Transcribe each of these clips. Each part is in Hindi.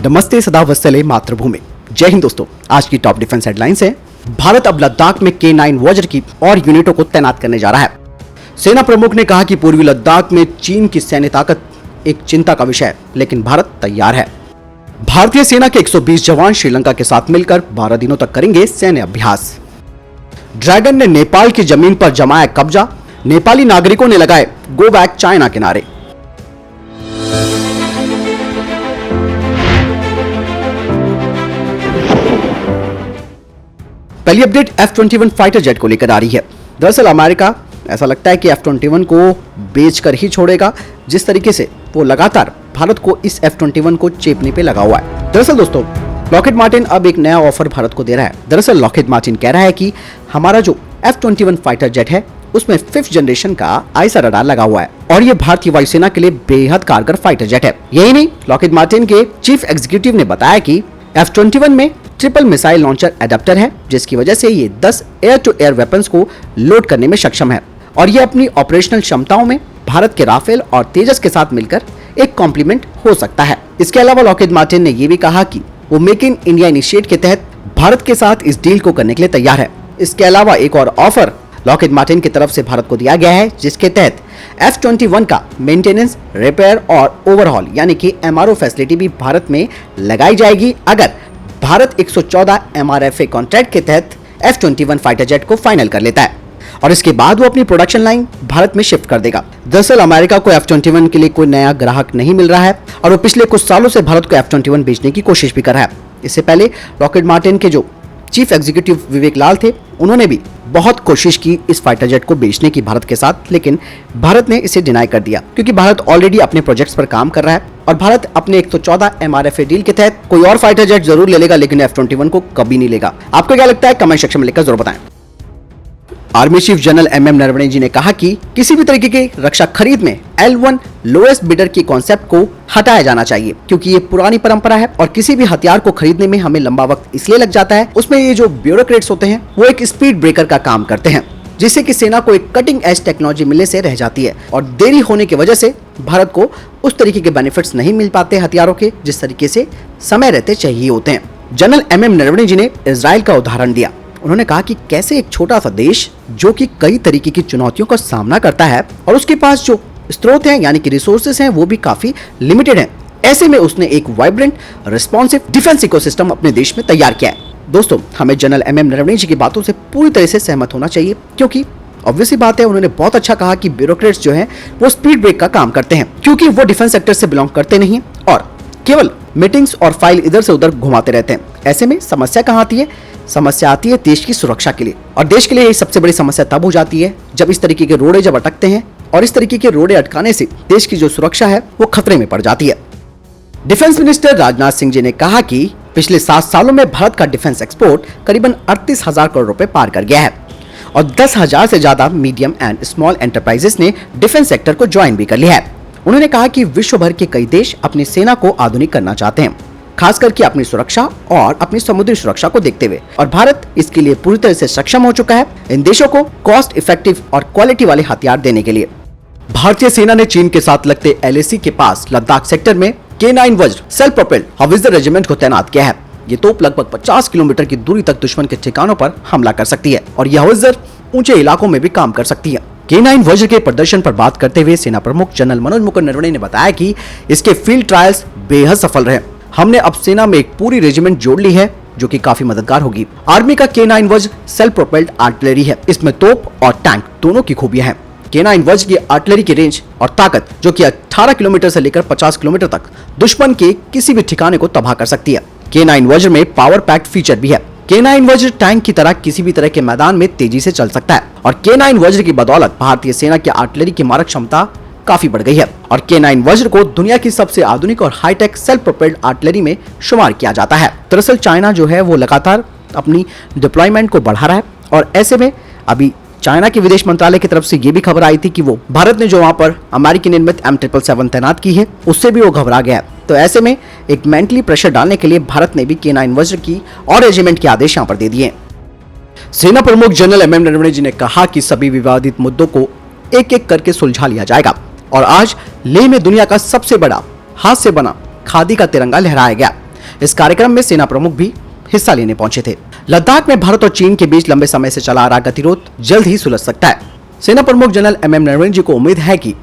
नमस्ते सदा वत्सले मातृभूमि। जय हिंद दोस्तों। आज की टॉप डिफेंस हेडलाइंस है। भारत अब लद्दाख में K9 वज्र की और यूनिटों को तैनात करने जा रहा है। सेना प्रमुख ने कहा कि पूर्वी लद्दाख में चीन की सैन्य ताकत एक चिंता का विषय है, लेकिन भारत तैयार है। भारतीय सेना के 120 जवान श्रीलंका के साथ मिलकर 12 दिनों तक करेंगे सैन्य अभ्यास। ड्रैगन ने नेपाल की जमीन पर जमाया कब्जा, नेपाली नागरिकों ने लगाए गो बैक चाइना के नारे। पहली अपडेट F-21 फाइटर जेट को लेकर आ रही है। दरअसल अमेरिका ऐसा लगता है कि F-21 को बेचकर ही छोड़ेगा, जिस तरीके से वो लगातार भारत को इस F-21 को चेपने पे लगा हुआ है। दरअसल दोस्तों, लॉकहीड मार्टिन अब एक नया ऑफर भारत को दे रहा है। दरअसल लॉकहीड मार्टिन कह रहा है कि हमारा जो F-21 फाइटर जेट है उसमें 5th जनरेशन का आईसा रडार लगा हुआ है और ये भारतीय वायुसेना के लिए बेहद कारगर फाइटर जेट है। यही नहीं, लॉकहीड मार्टिन के चीफ एग्जीक्यूटिव ने बताया कि F-21 में ट्रिपल मिसाइल लॉन्चर एडेप्टर है, जिसकी वजह से ये 10 एयर टू एयर वेपन्स को लोड करने में सक्षम है और ये अपनी ऑपरेशनल क्षमताओं में भारत के राफेल और तेजस के साथ मिलकर एक कॉम्प्लीमेंट हो सकता है। इसके अलावा लॉकहीड मार्टिन ने ये भी कहा कि वो मेक इन इंडिया इनिशिएट के तहत भारत के साथ इस डील को करने के लिए तैयार है। इसके अलावा एक और ऑफर लॉकहीड मार्टिन की तरफ से भारत को दिया गया है, जिसके तहत F-21 का मेंटेनेंस, रिपेयर और ओवरहॉल यानी कि MRO फैसिलिटी भी भारत में लगाई जाएगी अगर भारत 114 MRFA कॉन्ट्रैक्ट के तहत F-21 फाइटर जेट को फाइनल कर लेता है और इसके बाद वो अपनी प्रोडक्शन लाइन भारत में शिफ्ट कर देगा। दरअसल अमेरिका को F-21 के लिए कोई नया ग्राहक नहीं मिल रहा है और वो पिछले कुछ सालों से भारत को F-21 बेचने की कोशिश भी कर रहा है। इससे पहले लॉकहीड मार्टिन के जो चीफ एग्जीक्यूटिव विवेक लाल थे, उन्होंने भी बहुत कोशिश की इस फाइटर जेट को बेचने की भारत के साथ, लेकिन भारत ने इसे डिनाई कर दिया क्योंकि भारत ऑलरेडी अपने प्रोजेक्ट्स पर काम कर रहा है और भारत अपने 114 MRFA डील के तहत कोई और फाइटर जेट जरूर ले लेगा, लेकिन F-21 को कभी नहीं लेगा। आपको क्या लगता है? कमेंट सेक्शन में लिखकर जरूर बताएं। Army chief general MM Naravane ji ने कहा कि किसी भी तरीके की रक्षा खरीद में L1 लोएस्ट बिडर की कॉन्सेप्ट को हटाया जाना चाहिए, क्योंकि ये पुरानी परंपरा है और किसी भी हथियार को खरीदने में हमें लंबा वक्त इसलिए लग जाता है। उसमें ये जो ब्यूरोक्रेट्स होते हैं वो एक स्पीड ब्रेकर का काम करते हैं, जिससे कि सेना को एक कटिंग एज टेक्नोलॉजी मिलने से रह जाती है और देरी होने की वजह से भारत को उस तरीके के बेनिफिट्स नहीं मिल पाते हथियारों के, जिस तरीके से समय रहते चाहिए होते हैं। जनरल MM नरवणे जी ने इजराइल का उदाहरण दिया। उन्होंने कहा कि कैसे एक छोटा सा देश जो कि कई तरीके की चुनौतियों का सामना करता है और उसके पास जो स्रोत हैं यानी कि रिसोर्सेस हैं वो भी काफी लिमिटेड हैं, ऐसे में उसने एक वाइब्रेंट रिस्पॉन्सिव डिफेंस इकोसिस्टम अपने देश में तैयार किया है। दोस्तों, हमें जनरल MM नरवणे जी की बातों से पूरी तरह से सहमत होना चाहिए, क्योंकि ऑब्वियसली बात है, उन्होंने बहुत अच्छा कहा कि ब्यूरोक्रेट्स जो हैं वो स्पीड ब्रेक का काम करते हैं, क्योंकि वो डिफेंस सेक्टर से बिलोंग करते नहीं और केवल मीटिंग्स और फाइल इधर से उधर घुमाते रहते हैं। ऐसे में समस्या कहाँ आती है? समस्या आती है देश की सुरक्षा के लिए, और देश के लिए ये सबसे बड़ी समस्या तब हो जाती है जब इस तरीके के रोड़े जब अटकते हैं और इस तरीके के रोड़े अटकाने से देश की जो सुरक्षा है वो खतरे में पड़ जाती है। डिफेंस मिनिस्टर राजनाथ सिंह जी ने कहा कि पिछले 7 सालों में भारत का डिफेंस एक्सपोर्ट करीबन 38,000 करोड़ रुपए पार कर गया है और 10,000 से ज्यादा मीडियम एंड स्मॉल एंटरप्राइजेस ने डिफेंस सेक्टर को ज्वाइन भी कर लिया है। उन्होंने कहा कि विश्व भर के कई देश अपनी सेना को आधुनिक करना चाहते हैं, खास करके अपनी सुरक्षा और अपनी समुद्री सुरक्षा को देखते हुए, और भारत इसके लिए पूरी तरह से सक्षम हो चुका है इन देशों को कॉस्ट इफेक्टिव और क्वालिटी वाले हथियार देने के लिए। भारतीय सेना ने चीन के साथ लगते LAC के पास लद्दाख सेक्टर में K9 वज्र सेल्फ प्रोपेल्ड हविल्दर रेजिमेंट को तैनात किया है। ये तोप लगभग 50 किलोमीटर की दूरी तक दुश्मन के ठिकानों पर हमला कर सकती है और यह हविल्दर ऊंचे इलाकों में भी काम कर सकती है। K9 वज्र के प्रदर्शन पर बात करते हुए सेना प्रमुख जनरल मनोज मुकुंद नरवणे ने बताया कि इसके फील्ड ट्रायल्स बेहद सफल रहे। हमने अब सेना में एक पूरी रेजिमेंट जोड़ ली है जो कि काफी मददगार होगी। आर्मी का K9 वज्र सेल्फ प्रोपेल्ड आर्टिलरी है। इसमें तोप और टैंक दोनों की खूबियां हैं। K9 वज्र की आर्टिलरी की रेंज और ताकत जो कि 18 किलोमीटर से लेकर 50 किलोमीटर तक दुश्मन के किसी भी ठिकाने को तबाह कर सकती है। K9 वज्र में पावर पैक्ड फीचर भी है। K9 वज्र टैंक की तरह किसी भी तरह के मैदान में तेजी से चल सकता है और K9 वज्र की बदौलत भारतीय सेना की आर्टिलरी की मारक क्षमता काफी बढ़ गई है और K9 वज्र को दुनिया की सबसे आधुनिक और हाईटेक सेल्फ प्रोपेल्ड आर्टिलरी में शुमार किया जाता है। दरअसल चाइना जो है वो लगातार अपनी डिप्लॉयमेंट को बढ़ा रहा है और ऐसे में अभी चाइना के विदेश मंत्रालय की तरफ से ये भी खबर आई थी कि वो भारत ने जो वहां पर अमेरिकी निर्मित M777 तैनात की है उससे भी वो घबरा गया है। तो ऐसे में एक मेंटली प्रेशर डालने के लिए भारत ने भी K9 वज्र की और रेजिमेंट के आदेश यहाँ पर दे दिए। सेना प्रमुख जनरल MM नरवणे जी ने कहा कि सभी विवादित मुद्दों को एक एक करके सुलझा लिया जाएगा और आज लेह में दुनिया का सबसे बड़ा हाथ से बना खादी का तिरंगा लहराया गया। इस कार्यक्रम में सेना प्रमुख भी हिस्सा लेने पहुंचे थे। लद्दाख में भारत और चीन के बीच लंबे समय से चला आ रहा गतिरोध जल्द ही सुलझ सकता है। सेना प्रमुख जनरल MM नरवणे जी को उम्मीद है कि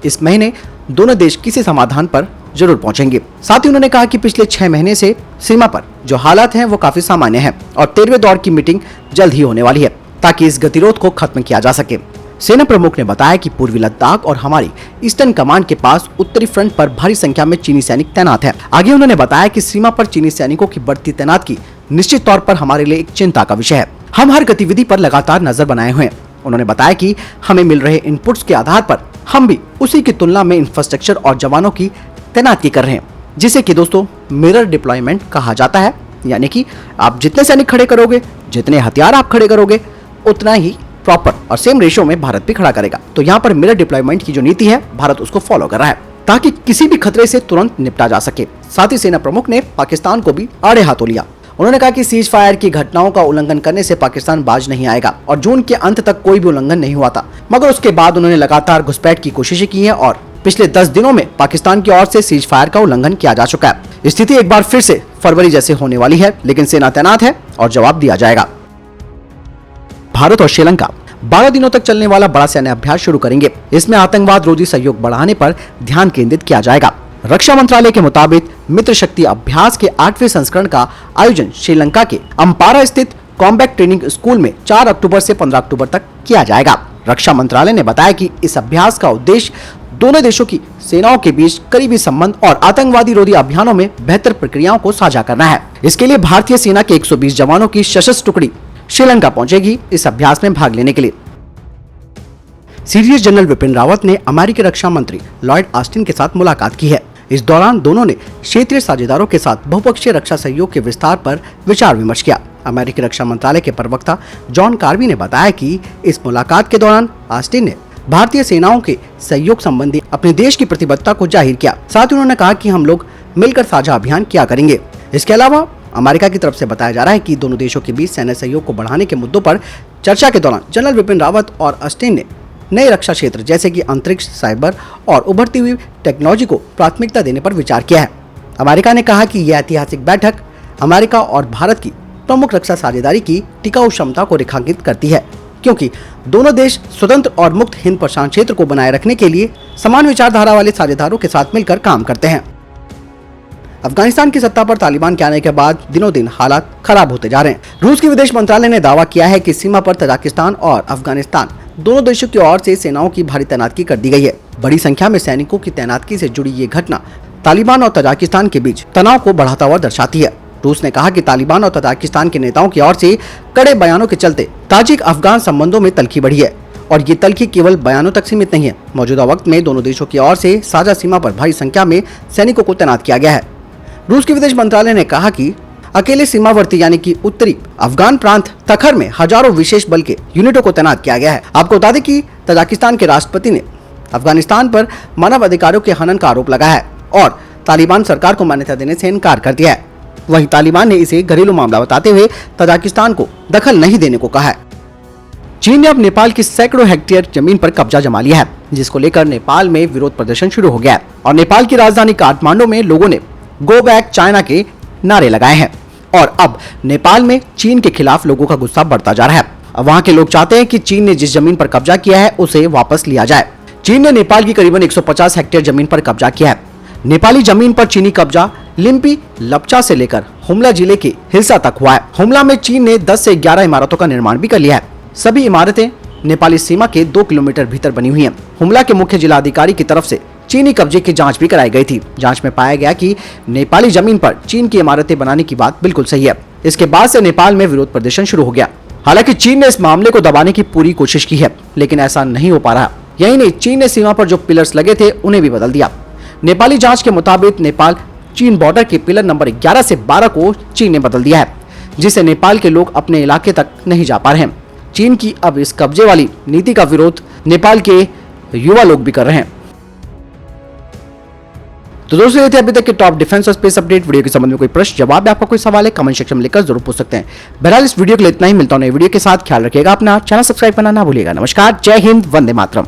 इस महीने दोनों देश किसी समाधान पर जरूर पहुंचेंगे। साथ ही उन्होंने कहा कि पिछले 6 महीने से सीमा पर जो हालात हैं वो काफी सामान्य हैं और 13वें दौर की मीटिंग जल्द ही होने वाली है ताकि इस गतिरोध को खत्म किया जा सके। सेना प्रमुख ने बताया कि पूर्वी लद्दाख और हमारी ईस्टर्न कमांड के पास उत्तरी फ्रंट पर भारी संख्या में चीनी सैनिक तैनात हैं। आगे उन्होंने बताया कि सीमा पर चीनी सैनिकों की बढ़ती तैनातगी निश्चित तौर पर हमारे लिए एक चिंता का विषय है। हम हर गतिविधि पर लगातार नजर बनाए हुए हैं। उन्होंने बताया कि हमें मिल रहे इनपुट्स के आधार पर हम भी उसी की तुलना में इंफ्रास्ट्रक्चर और जवानों की तैनाती कर रहे हैं, जिसे कि दोस्तों मिरर डिप्लॉयमेंट कहा जाता है। यानी कि आप जितने सैनिक खड़े करोगे, जितने हथियार आप खड़े करोगे, उतना ही प्रॉपर और सेम रेशियो में भारत भी खड़ा करेगा। तो यहाँ पर मिरर डिप्लॉयमेंट की जो नीति है भारत उसको फॉलो कर रहा है ताकि किसी भी खतरे से तुरंत निपटा जा सके। साथ ही सेना प्रमुख ने पाकिस्तान को भी आड़े हाथों लिया। उन्होंने कहा कि सीज फायर की घटनाओं का उल्लंघन करने से पाकिस्तान बाज नहीं आएगा और जून के अंत तक कोई भी उल्लंघन नहीं हुआ था, मगर उसके बाद उन्होंने लगातार घुसपैठ की कोशिशें की है और पिछले 10 दिनों में पाकिस्तान की ओर से सीज फायर का उल्लंघन किया जा चुका है। स्थिति एक बार फिर से फरवरी जैसे होने वाली है, लेकिन सेना तैनात है और जवाब दिया जाएगा। भारत और श्रीलंका 12 दिनों तक चलने वाला बड़ा सैन्य अभ्यास शुरू करेंगे। इसमें आतंकवाद रोधी सहयोग बढ़ाने पर ध्यान केंद्रित किया जाएगा। रक्षा मंत्रालय के मुताबिक मित्र शक्ति अभ्यास के 8वें संस्करण का आयोजन श्रीलंका के अम्पारा स्थित कॉम्बैट ट्रेनिंग स्कूल में 4 अक्टूबर से 15 अक्टूबर तक किया जाएगा। रक्षा मंत्रालय ने बताया कि इस अभ्यास का उद्देश्य दोनों देशों की सेनाओं के बीच करीबी संबंध और आतंकवादी रोधी अभियानों में बेहतर प्रक्रियाओं को साझा करना है। इसके लिए भारतीय सेना के 120 जवानों की सशस्त्र टुकड़ी श्रीलंका पहुंचेगी इस अभ्यास में भाग लेने के लिए। सीडीएस जनरल विपिन रावत ने अमेरिकी रक्षा मंत्री लॉयड ऑस्टिन के साथ मुलाकात की है। इस दौरान दोनों ने क्षेत्रीय साझेदारों के साथ बहुपक्षीय रक्षा सहयोग के विस्तार पर विचार विमर्श किया। अमेरिकी रक्षा मंत्रालय के प्रवक्ता जॉन कार्बी ने बताया कि इस मुलाकात के दौरान ऑस्टिन ने भारतीय सेनाओं के सहयोग संबंधी अपने देश की प्रतिबद्धता को जाहिर किया। साथ ही उन्होंने कहा कि हम लोग मिलकर साझा अभियान किया करेंगे। इसके अलावा अमेरिका की तरफ से बताया जा रहा है कि दोनों देशों के बीच सैन्य सहयोग को बढ़ाने के मुद्दों पर चर्चा के दौरान जनरल विपिन रावत और ऑस्टिन ने नए रक्षा क्षेत्र जैसे कि अंतरिक्ष, साइबर और उभरती हुई टेक्नोलॉजी को प्राथमिकता देने पर विचार किया है। अमेरिका ने कहा कि यह ऐतिहासिक बैठक अमेरिका और भारत की प्रमुख रक्षा साझेदारी की टिकाऊ क्षमता को रेखांकित करती है, क्योंकि दोनों देश स्वतंत्र और मुक्त हिंद प्रशांत क्षेत्र को बनाए रखने के लिए समान विचारधारा वाले साझेदारों के साथ मिलकर काम करते हैं। अफगानिस्तान की सत्ता पर तालिबान के आने के बाद दिनों दिन हालात खराब होते जा रहे हैं। रूस के विदेश मंत्रालय ने दावा किया है कि सीमा पर तजाकिस्तान और अफगानिस्तान दोनों देशों की ओर से सेनाओं की भारी तैनातगी कर दी गई है। बड़ी संख्या में सैनिकों की तैनातगी से जुड़ी ये घटना तालिबान और तजाकिस्तान के बीच तनाव को बढ़ाता हुआ दर्शाती है। रूस ने कहा कि तालिबान और तजाकिस्तान के नेताओं की ओर से कड़े बयानों के चलते ताजिक अफगान संबंधों में तल्खी बढ़ी है और ये तल्खी केवल बयानों तक सीमित नहीं है। मौजूदा वक्त में दोनों देशों की ओर से साझा सीमा पर भारी संख्या में सैनिकों को तैनात किया गया है। रूस के विदेश मंत्रालय ने कहा कि अकेले सीमावर्ती यानी कि उत्तरी अफगान प्रांत तखर में हजारों विशेष बल के यूनिटों को तैनात किया गया है। आपको बता दें कि तजाकिस्तान के राष्ट्रपति ने अफगानिस्तान पर मानव अधिकारों के हनन का आरोप लगाया है और तालिबान सरकार को मान्यता देने से इनकार कर दिया है। वहीं तालिबान ने इसे घरेलू मामला बताते हुए तजाकिस्तान को दखल नहीं देने को कहा है। चीन ने अब नेपाल की सैकड़ों हेक्टेयर जमीन पर कब्जा जमा लिया है, जिसको लेकर नेपाल में विरोध प्रदर्शन शुरू हो गया है और नेपाल की राजधानी काठमांडू में लोगों ने गो बैक चाइना के नारे लगाए हैं और अब नेपाल में चीन के खिलाफ लोगों का गुस्सा बढ़ता जा रहा है। अब वहां के लोग चाहते हैं कि चीन ने जिस जमीन पर कब्जा किया है उसे वापस लिया जाए। चीन ने नेपाल की करीबन 150 हेक्टेयर जमीन पर कब्जा किया है। नेपाली जमीन पर चीनी कब्जा लिम्पी लपचा से लेकर हुमला जिले के हिल्सा तक हुआ है। हुमला में चीन ने 10 से 11 इमारतों का निर्माण भी कर लिया है। सभी इमारतें नेपाली सीमा के 2 किलोमीटर भीतर बनी हुई हैं। हुमला के मुख्य जिलाधिकारी की तरफ से चीनी कब्जे की जांच भी कराई गई थी। जांच में पाया गया कि नेपाली जमीन पर चीन की इमारतें बनाने की बात बिल्कुल सही है। इसके बाद से नेपाल में विरोध प्रदर्शन शुरू हो गया। हालांकि चीन ने इस मामले को दबाने की पूरी कोशिश की है, लेकिन ऐसा नहीं हो पा रहा। यही नहीं, चीन ने सीमा पर जो पिलर्स लगे थे उन्हें भी बदल दिया। नेपाली जांच के मुताबिक नेपाल चीन बॉर्डर के पिलर नंबर 11 से 12 को चीन ने बदल दिया है, जिससे नेपाल के लोग अपने इलाके तक नहीं जा पा रहे हैं। चीन की अब इस कब्जे वाली नीति का विरोध नेपाल के युवा लोग भी कर रहे हैं। तो दोस्तों, ये थे अभी तक के टॉप डिफेंस और स्पेस अपडेट। वीडियो के संबंध में कोई प्रश्न जवाब या आपका कोई सवाल है कमेंट सेक्शन में लिखकर जरूर पूछ सकते हैं। बहरहाल इस वीडियो के लिए इतना ही। मिलता हूं नई वीडियो के साथ। ख्याल रखिएगा अपना, चैनल सब्सक्राइब करना ना भूलिएगा। नमस्कार, जय हिंद, वंदे मातरम।